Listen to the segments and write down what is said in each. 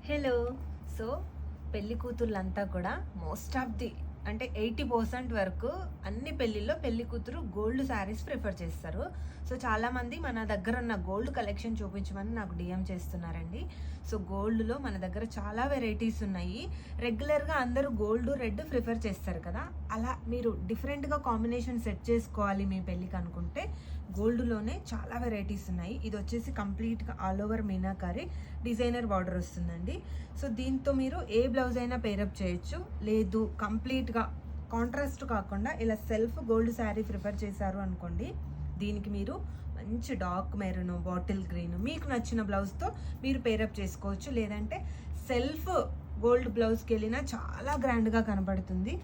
Hello. So పెళ్లి కూతుర్లంతా కూడా most of the అంటే 80% వరకు అన్ని పెళ్ళిళ్ళలో పెళ్లి కూతురు గోల్డ్ శారీస్ ప్రిఫర్ చేస్తారు. సో చాలామంది మన దగ్గర ఉన్న గోల్డ్ కలెక్షన్ చూపించమని నాకు డిఎం చేస్తున్నారండి. సో గోల్డ్లో మన దగ్గర చాలా వెరైటీస్ ఉన్నాయి. రెగ్యులర్గా అందరూ గోల్డ్ రెడ్ ప్రిఫర్ చేస్తారు కదా, అలా మీరు డిఫరెంట్గా కాంబినేషన్ సెట్ చేసుకోవాలి మీ పెళ్ళికి అనుకుంటే గోల్డ్లోనే చాలా వెరైటీస్ ఉన్నాయి. ఇది వచ్చేసి కంప్లీట్గా all over meenakari designer border వస్తుందండి. సో దీంతో మీరు ఏ బ్లౌజ్ అయినా పేరప్ చేయొచ్చు. లేదు కంప్లీట్గా కాంట్రాస్ట్ కాకుండా ఇలా సెల్ఫ్ గోల్డ్ శారీ ప్రిఫర్ చేశారు అనుకోండి, దీనికి మీరు మంచి డార్క్ మెరూన్, బాటిల్ గ్రీన్ మీకు నచ్చిన బ్లౌజ్తో మీరు పేరప్ చేసుకోవచ్చు. లేదంటే సెల్ఫ్ గోల్డ్ బ్లౌజ్కి వెళ్ళినా చాలా గ్రాండ్గా కనబడుతుంది.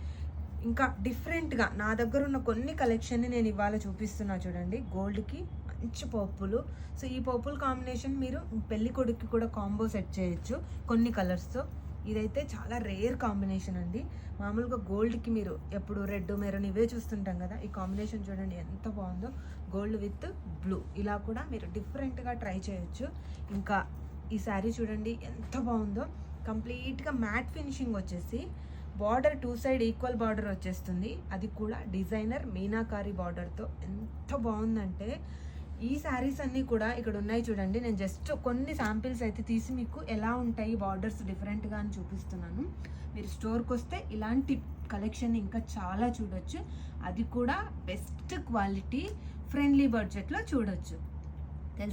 ఇంకా డిఫరెంట్గా నా దగ్గర ఉన్న కొన్ని కలెక్షన్ని నేను ఇవాళ చూపిస్తున్నా చూడండి. గోల్డ్కి మంచి పర్పులు. సో ఈ పర్పుల్ కాంబినేషన్ మీరు పెళ్లి కొడుక్కి కూడా కాంబో సెట్ చేయొచ్చు కొన్ని కలర్స్తో. ఇదైతే చాలా రేర్ కాంబినేషన్ అండి. మామూలుగా గోల్డ్కి మీరు ఎప్పుడు రెడ్ మెరూన్ ఇవే చూస్తుంటాం కదా, ఈ కాంబినేషన్ చూడండి ఎంత బాగుందో. గోల్డ్ విత్ బ్లూ ఇలా కూడా మీరు డిఫరెంట్గా ట్రై చేయొచ్చు. ఇంకా ఈ శారీ చూడండి ఎంత బాగుందో. కంప్లీట్గా మ్యాట్ ఫినిషింగ్ వచ్చేసి బార్డర్ 2 సైడ్ ఈక్వల్ బార్డర్ వచ్చేస్తుంది. అది కూడా డిజైనర్ మీనాకారి బార్డర్తో ఎంత బాగుందంటే ఈ శారీస్ అన్నీ కూడా ఇక్కడ ఉన్నాయి చూడండి. నేను జస్ట్ కొన్ని శాంపిల్స్ అయితే తీసి మీకు ఎలా ఉంటాయి బార్డర్స్ డిఫరెంట్గా అని చూపిస్తున్నాను. మీరు స్టోర్కి వస్తే ఇలాంటి కలెక్షన్ ఇంకా చాలా చూడొచ్చు. అది కూడా బెస్ట్ క్వాలిటీ ఫ్రెండ్లీ బడ్జెట్లో చూడొచ్చు.